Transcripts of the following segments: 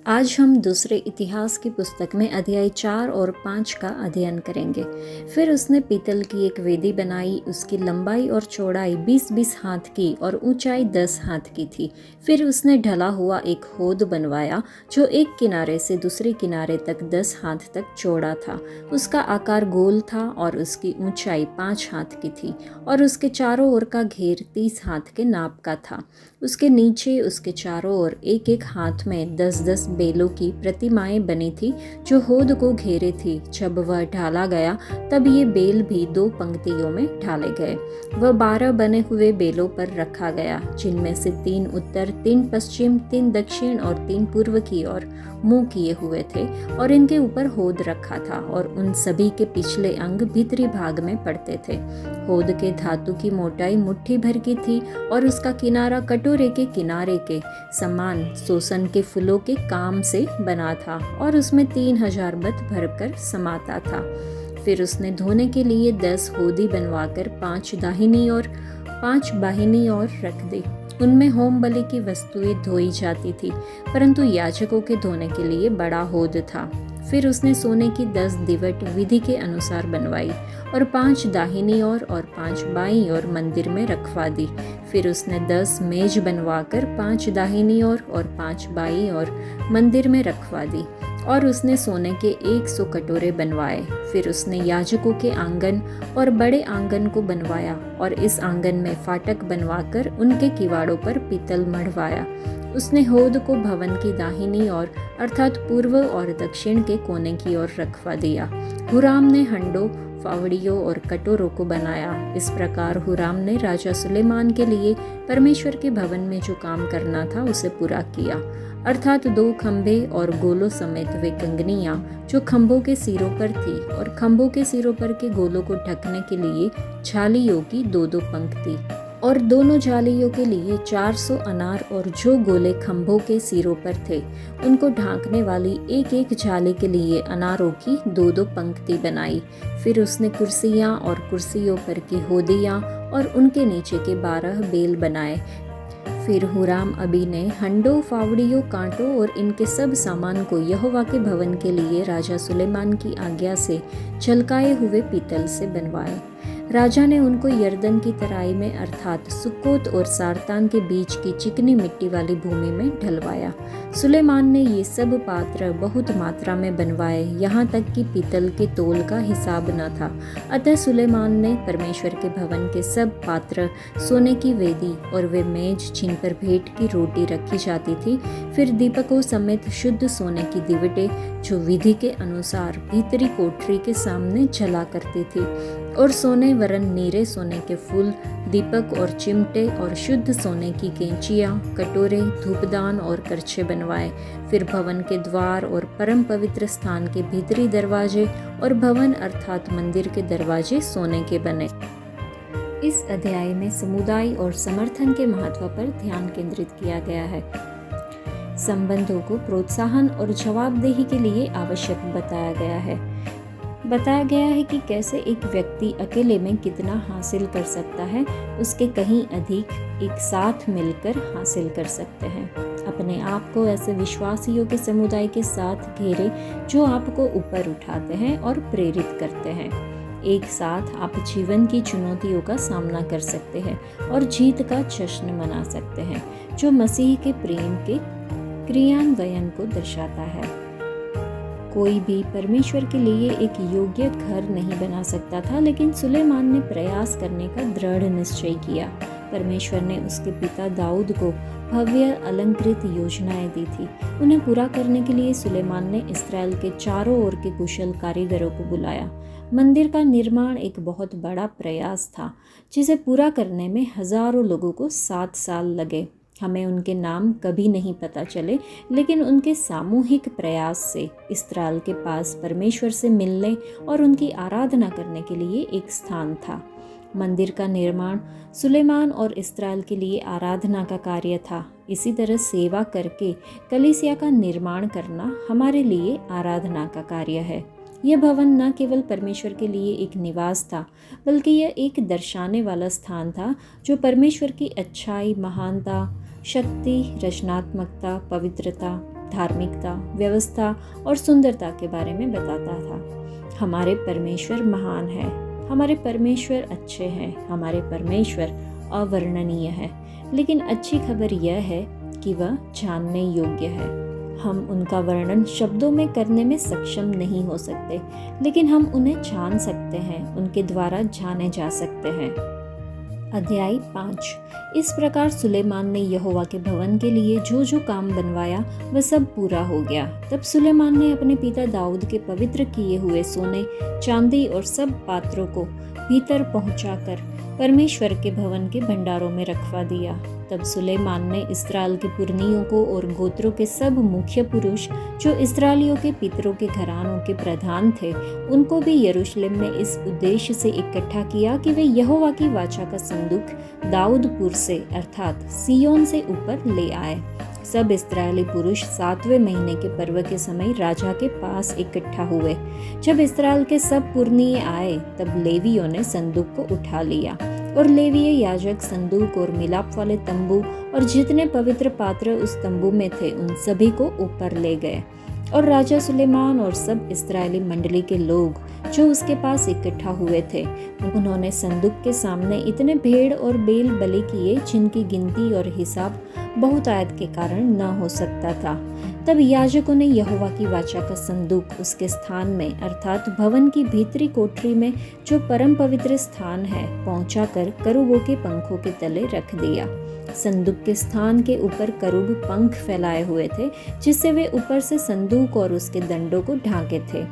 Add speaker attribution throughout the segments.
Speaker 1: आज हम दूसरे इतिहास की पुस्तक में अध्याय 4 और 5 का अध्ययन करेंगे। फिर उसने पीतल की एक वेदी बनाई, उसकी लंबाई और चौड़ाई 20-20 हाथ की और ऊंचाई 10 हाथ की थी। फिर उसने ढला हुआ एक होद बनवाया जो एक किनारे से दूसरे किनारे तक 10 हाथ तक चौड़ा था। उसका आकार गोल था और उसकी ऊंचाई 5 हाथ की थी और उसके चारों ओर का घेर 30 हाथ के नाप का था। उसके नीचे उसके चारों ओर एक एक हाथ में 10-10 बेलों की प्रतिमाएं बनी थी जो होद को घेरे थी। जब वह ढाला गया तब ये बेल भी 2 पंक्तियों में ढाले गए। वह 12 बने हुए बेलों पर रखा गया, जिनमें से 3 उत्तर, 3 पश्चिम, 3 दक्षिण और 3 पूर्व की ओर मुंह किए हुए थे, और इनके ऊपर होद रखा था और उन सभी के पिछले अंग भीतरी भाग में पड़ते थे। होद के धातु की मोटाई मुट्ठी भर की थी और उसका किनारा कटोरे के किनारे के समान सोसन के फूलों के काम से बना था और उसमें 3000 बत भरकर समाता था। फिर उसने धोने के लिए 10 होदी बनवाकर 5 दाहिनी और 5 बाहिनी ओर रख दी। उनमें होम बलि की वस्तुएं धोई जाती थी, परंतु याजकों के धोने के लिए बड़ा होद था। फिर उसने सोने की 10 दिवट विधि के अनुसार बनवाई और 5 दाहिनी ओर और 5 बाईं ओर मंदिर में रखवा दी। फिर उसने 10 मेज बनवाकर 5 दाहिनी ओर और 5 बाईं ओर मंदिर में रखवा दी और उसने सोने के 100 कटोरे बनवाए। फिर उसने याजकों के आंगन और बड़े आंगन को बनवाया और इस आंगन में फाटक बनवाकर उनके किवाड़ों पर पीतल मढ़वाया। उसने होद को भवन की दाहिनी ओर अर्थात पूर्व और दक्षिण के कोने की ओर रखवा दिया। हुराम ने हंडों, फावड़ियों और कटोरों को बनाया। इस प्रकार हुराम ने राजा सुलेमान के लिए परमेश्वर के भवन में जो काम करना था उसे पूरा किया, अर्थात 2 खंभे और गोलों समेत वे कंगनियां जो खंभों के सिरों पर थी और खंभों के सिरों पर के गोलों को ढकने के लिए झालियों की 2-2 पंक्ति और दोनों जालियों के लिए 400 अनार, और जो गोले खंभों के सिरों पर थे उनको ढांकने वाली एक एक जाली के लिए अनारों की 2-2 पंक्ति बनाई। फिर उसने कुर्सियां और कुर्सियों पर की होदियां और उनके नीचे के 12 बेल बनाए। फिर हुराम अबी ने हंडों, फावड़ियों, कांटों और इनके सब सामान को यहोवा के भवन के लिए राजा सुलेमान की आज्ञा से झलकाए हुए पीतल से बनवाए। राजा ने उनको यरदन की तराई में अर्थात सुक्कोत और सारतान के बीच की चिकनी मिट्टी वाली भूमि में ढलवाया। सुलेमान ने ये सब पात्र बहुत मात्रा में बनवाए, यहाँ तक कि पीतल के तोल का हिसाब न था। अतः सुलेमान ने परमेश्वर के भवन के सब पात्र, सोने की वेदी और वे मेज जिन पर भेंट की रोटी रखी जाती थी, फिर दीपकों समेत शुद्ध सोने की दिवटें जो विधि के अनुसार भीतरी कोठरी के सामने जला करती थी, और सोने वरन नीरे सोने के फूल, दीपक और चिमटे और शुद्ध सोने की कैंचियाँ, कटोरे, धूपदान और करछे बनवाए। फिर भवन के द्वार और परम पवित्र स्थान के भीतरी दरवाजे और भवन अर्थात मंदिर के दरवाजे सोने के बने। इस अध्याय में समुदाय और समर्थन के महत्व पर ध्यान केंद्रित किया गया है। संबंधों को प्रोत्साहन और जवाबदेही के लिए आवश्यक बताया गया है कि कैसे एक व्यक्ति अकेले में कितना हासिल कर सकता है, उसके कहीं अधिक एक साथ मिलकर हासिल कर सकते हैं। अपने आप को ऐसे विश्वासियों के समुदाय के साथ घेरे जो आपको ऊपर उठाते हैं और प्रेरित करते हैं। एक साथ आप जीवन की चुनौतियों का सामना कर सकते हैं और जीत का जश्न मना सकते हैं, जो मसीह के प्रेम के क्रियान्वयन को दर्शाता है। कोई भी परमेश्वर के लिए एक योग्य घर नहीं बना सकता था, लेकिन सुलेमान ने प्रयास करने का दृढ़ निश्चय किया। परमेश्वर ने उसके पिता दाऊद को भव्य अलंकृत योजनाएं दी थी। उन्हें पूरा करने के लिए सुलेमान ने इस्राएल के चारों ओर के कुशल कारीगरों को बुलाया। मंदिर का निर्माण एक बहुत बड़ा प्रयास था, जिसे पूरा करने में हजारों लोगों को 7 साल लगे। हमें उनके नाम कभी नहीं पता चले, लेकिन उनके सामूहिक प्रयास से इस्राएल के पास परमेश्वर से मिलने और उनकी आराधना करने के लिए एक स्थान था। मंदिर का निर्माण सुलेमान और इस्राएल के लिए आराधना का कार्य था। इसी तरह सेवा करके कलीसिया का निर्माण करना हमारे लिए आराधना का कार्य है। यह भवन न केवल परमेश्वर के लिए एक निवास था, बल्कि यह एक दर्शाने वाला स्थान था जो परमेश्वर की अच्छाई, महानता, शक्ति, रचनात्मकता, पवित्रता धार्मिकता, व्यवस्था और सुंदरता के बारे में बताता था। हमारे परमेश्वर महान है, हमारे परमेश्वर अच्छे हैं, हमारे परमेश्वर अवर्णनीय है। लेकिन अच्छी खबर यह है कि वह जानने योग्य है। हम उनका वर्णन शब्दों में करने में सक्षम नहीं हो सकते, लेकिन हम उन्हें जान सकते हैं, उनके द्वारा जाने जा सकते हैं। अध्याय 5। इस प्रकार सुलेमान ने यहोवा के भवन के लिए जो जो काम बनवाया वह सब पूरा हो गया। तब सुलेमान ने अपने पिता दाऊद के पवित्र किए हुए सोने, चांदी और सब पात्रों को भीतर पहुंचाकर परमेश्वर के भवन के भंडारों में रखवा दिया। तब सुलेमान ने इस्राएल के पुरनियों को और गोत्रों के सब मुख्य पुरुष जो इस्राएलियों के पितरों के घरानों के प्रधान थे, उनको भी यरूशलेम में इस उद्देश्य से इकट्ठा किया कि वे यहोवा की वाचा का संदूक दाऊदपुर से अर्थात सिय्योन से ऊपर ले आए। सब इस्राएली पुरुष 7वें महीने के पर्व के समय राजा के पास इकट्ठा हुए। जब इस्राएल के सब पुरनिये आए, तब लेवियों ने संदूक को उठा लिया और लेवीय याजक संदूक और मिलाप वाले तंबू और जितने पवित्र पात्र उस तंबू में थे उन सभी को ऊपर ले गए। और राजा सुलेमान और सब इस्राएली मंडली के लोग जो उसके पास इकट्ठा हुए थे, उन्होंने संदूक के सामने इतने भेड़ और बैल बलि किए जिनकी गिनती और हिसाब बहुतायत के कारण न हो सकता था। तब याजकों ने यहोवा की वाचा का संदूक उसके स्थान में अर्थात भवन की भीतरी कोठरी में जो परम पवित्र स्थान है पहुंचाकर करूबों के पंखों के तले रख दिया। संदूक के स्थान के ऊपर करूब पंख फैलाए हुए थे, जिससे वे ऊपर से संदूक और उसके डंडों को ढांके थे।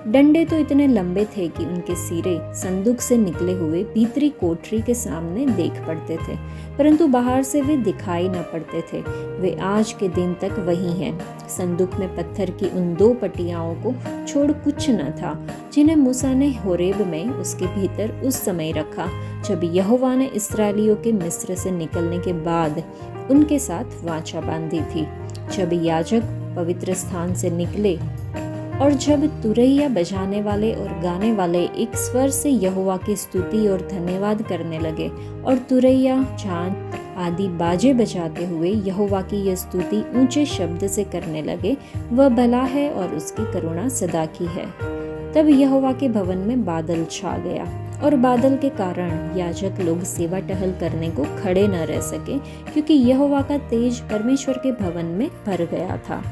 Speaker 1: डंडे तो इतने लंबे थे कि उनके सिरे संदूक से निकले हुए भीतरी कोठरी के सामने देख पड़ते थे, परंतु बाहर से वे दिखाई न पड़ते थे। वे आज के दिन तक वही हैं। संदूक में पत्थर की उन 2 पटियाओं को छोड़ कुछ न था, जिन्हें मूसा ने होरेब में उसके भीतर उस समय रखा, जब यहोवा ने इस्राएलियों के मिस्र से निकलने के बाद उनके साथ वाचा बांधी थी। जब याजक पवित्र स्थान से निकले और जब तुरैया बजाने वाले और गाने वाले एक स्वर से यहोवा की स्तुति और धन्यवाद करने लगे और तुरैया, झांझ आदि बाजे बजाते हुए यहोवा की यह स्तुति ऊंचे शब्द से करने लगे, वह भला है और उसकी करुणा सदा की है। तब यहोवा के भवन में बादल छा गया और बादल के कारण याजक लोग सेवा टहल करने को खड़े न रह सके, क्योंकि यहोवा का तेज परमेश्वर के भवन में भर गया था।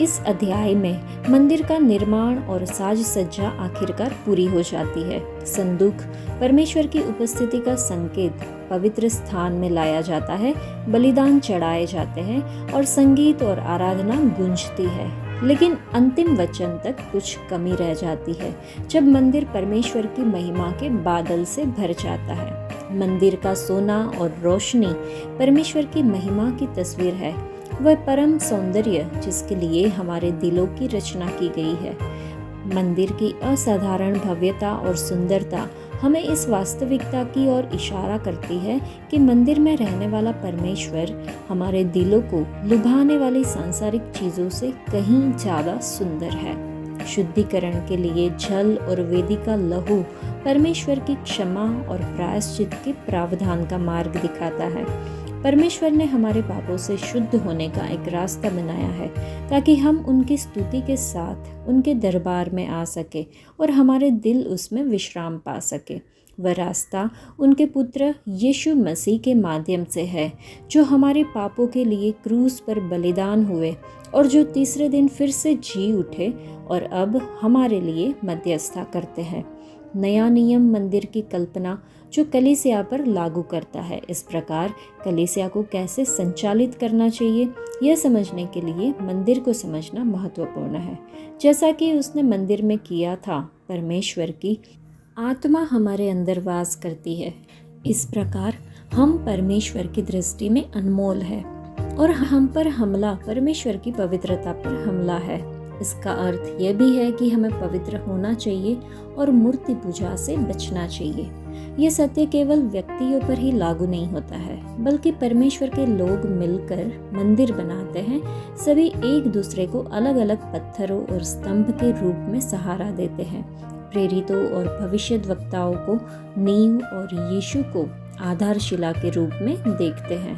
Speaker 1: इस अध्याय में मंदिर का निर्माण और साज सज्जा आखिरकार पूरी हो जाती है। संदूक परमेश्वर की उपस्थिति का संकेत पवित्र स्थान में लाया जाता है, बलिदान चढ़ाए जाते हैं और संगीत और आराधना गूंजती है। लेकिन अंतिम वचन तक कुछ कमी रह जाती है, जब मंदिर परमेश्वर की महिमा के बादल से भर जाता है। मंदिर का सोना और रोशनी परमेश्वर की महिमा की तस्वीर है, वह परम सौंदर्य जिसके लिए हमारे दिलों की रचना की गई है। मंदिर की असाधारण भव्यता और सुंदरता हमें इस वास्तविकता की ओर इशारा करती है कि मंदिर में रहने वाला परमेश्वर हमारे दिलों को लुभाने वाली सांसारिक चीज़ों से कहीं ज़्यादा सुंदर है। शुद्धिकरण के लिए जल और वेदी का लहू परमेश्वर की क्षमा और प्रायश्चित के प्रावधान का मार्ग दिखाता है। परमेश्वर ने हमारे पापों से शुद्ध होने का एक रास्ता बनाया है, ताकि हम उनकी स्तुति के साथ उनके दरबार में आ सके और हमारे दिल उसमें विश्राम पा सके। वह रास्ता उनके पुत्र यीशु मसीह के माध्यम से है, जो हमारे पापों के लिए क्रूस पर बलिदान हुए और जो तीसरे दिन फिर से जी उठे और अब हमारे लिए मध्यस्थता करते हैं। नया नियम मंदिर की कल्पना जो कलीसिया पर लागू करता है। इस प्रकार कलीसिया को कैसे संचालित करना चाहिए, यह समझने के लिए मंदिर को समझना महत्वपूर्ण है। जैसा कि उसने मंदिर में किया था, परमेश्वर की आत्मा हमारे अंदर वास करती है। इस प्रकार हम परमेश्वर की दृष्टि में अनमोल है और हम पर हमला परमेश्वर की पवित्रता पर हमला है। इसका अर्थ यह भी है कि हमें पवित्र होना चाहिए और मूर्ति पूजा से बचना चाहिए। यह सत्य केवल व्यक्तियों पर ही लागू नहीं होता है, बल्कि परमेश्वर के लोग मिलकर मंदिर बनाते हैं। सभी एक दूसरे को अलग अलग पत्थरों और स्तंभ के रूप में सहारा देते हैं। प्रेरितों और भविष्यद्वक्ताओं को नींव और यीशु को आधारशिला के रूप में देखते हैं।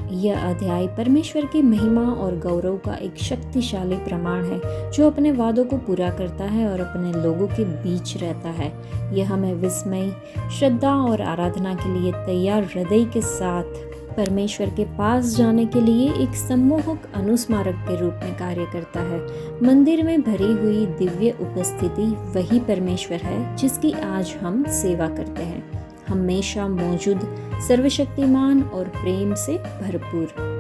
Speaker 1: यह अध्याय परमेश्वर की महिमा और गौरव का एक शक्तिशाली प्रमाण है जो अपने वादों को पूरा करता है और अपने लोगों के बीच रहता है। यह हमें विस्मय, श्रद्धा और आराधना के लिए तैयार हृदय के साथ परमेश्वर के पास जाने के लिए एक सम्मोहक अनुस्मारक के रूप में कार्य करता है। मंदिर में भरी हुई दिव्य उपस्थिति वही परमेश्वर है जिसकी आज हम सेवा करते हैं, हमेशा मौजूद, सर्वशक्तिमान और प्रेम से भरपूर।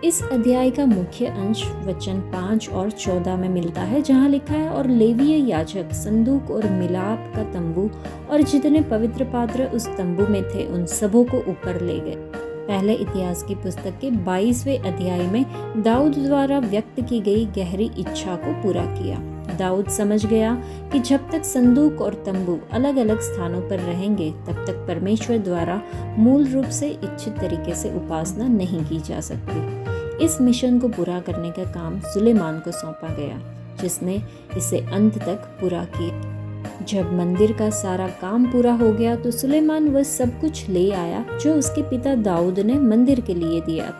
Speaker 1: इस अध्याय का मुख्य अंश वचन 5 और 14 में मिलता है, जहाँ लिखा है, और लेवीय याजक संदूक और मिलाप का तंबू और जितने पवित्र पात्र उस तंबू में थे उन सबों को ऊपर ले गए। पहले इतिहास की पुस्तक के 22वें अध्याय में दाऊद द्वारा व्यक्त की गई गहरी इच्छा को पूरा किया। दाऊद समझ गया कि जब तक संदूक और तंबू अलग अलग स्थानों पर रहेंगे तब तक परमेश्वर द्वारा मूल रूप से इच्छित तरीके से उपासना नहीं की जा सकती। इस मिशन को पूरा करने का काम सुलेमान को सौंपा गया, जिसने इसे अंत तक पूरा किया। जब मंदिर का सारा काम पूरा हो गया तो सुलेमान वह सब कुछ ले आया जो उसके पिता दाऊद ने मंदिर के लिए दिया।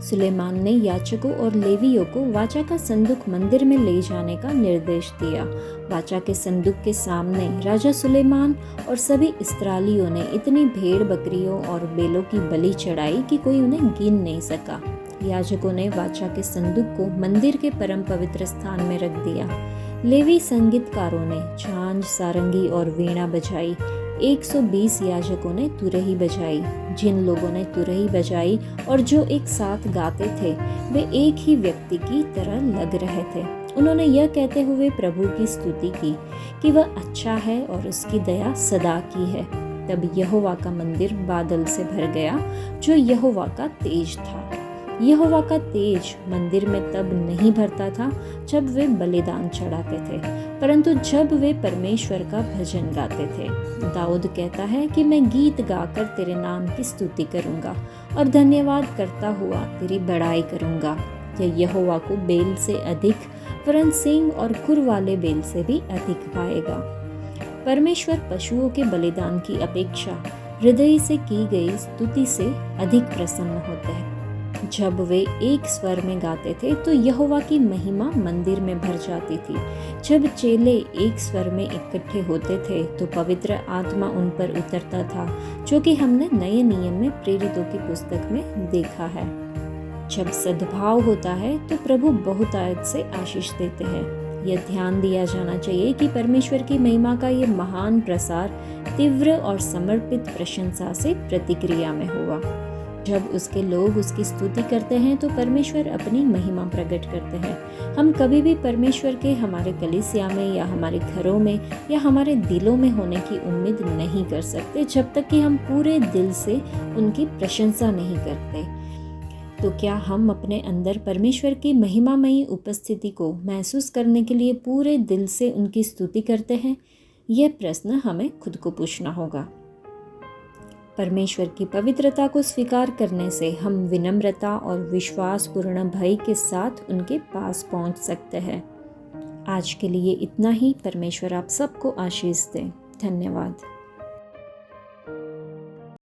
Speaker 1: सुलेमान ने याजकों और लेवियों को वाचा का संदूक मंदिर में ले जाने का निर्देश दिया। वाचा के संदूक के सामने राजा सुलेमान और सभी इस्राएलियों ने इतनी भेड़ बकरियों और बैलों की बलि चढ़ाई कि कोई उन्हें गिन नहीं सका। याजकों ने वाचा के संदूक को मंदिर के परम पवित्र स्थान में रख दिया। लेवी संगीतकारों ने झांझ, सारंगी और वीणा बजाई। 120 याजकों ने तुरही बजाई। जिन लोगों ने तुरही बजाई और जो एक साथ गाते थे वे एक ही व्यक्ति की तरह लग रहे थे। उन्होंने यह कहते हुए प्रभु की स्तुति की कि वह अच्छा है और उसकी दया सदा की है। तब यहोवा का मंदिर बादल से भर गया जो यहोवा का तेज था। यहोवा का तेज मंदिर में तब नहीं भरता था जब वे बलिदान चढ़ाते थे, परंतु जब वे परमेश्वर का भजन गाते थे। दाऊद कहता है कि मैं गीत गाकर तेरे नाम की स्तुति करूंगा और धन्यवाद करता हुआ तेरी बड़ाई करूंगा। यह यहोवा को बेल से अधिक, वरन सींग और खुर वाले बेल से भी अधिक पाएगा। परमेश्वर पशुओं के बलिदान की अपेक्षा हृदय से की गई स्तुति से अधिक प्रसन्न होते हैं। जब वे एक स्वर में गाते थे तो यहोवा की महिमा मंदिर में भर जाती थी। जब चेले एक स्वर में इकट्ठे होते थे तो पवित्र आत्मा उन पर उतरता था, जो कि हमने नए नियम में प्रेरितों की पुस्तक में देखा है। जब सद्भाव होता है तो प्रभु बहुतायत से आशीष देते हैं। यह ध्यान दिया जाना चाहिए कि परमेश्वर की महिमा का ये महान प्रसार तीव्र और समर्पित प्रशंसा से प्रतिक्रिया में हुआ। जब उसके लोग उसकी स्तुति करते हैं तो परमेश्वर अपनी महिमा प्रकट करते हैं। हम कभी भी परमेश्वर के हमारे कलीसिया में या हमारे घरों में या हमारे दिलों में होने की उम्मीद नहीं कर सकते जब तक कि हम पूरे दिल से उनकी प्रशंसा नहीं करते। तो क्या हम अपने अंदर परमेश्वर की महिमामयी उपस्थिति को महसूस करने के लिए पूरे दिल से उनकी स्तुति करते हैं? यह प्रश्न हमें खुद को पूछना होगा। परमेश्वर की पवित्रता को स्वीकार करने से हम विनम्रता और विश्वासपूर्ण भय के साथ उनके पास पहुंच सकते हैं। आज के लिए इतना ही। परमेश्वर आप सबको आशीष दे। धन्यवाद।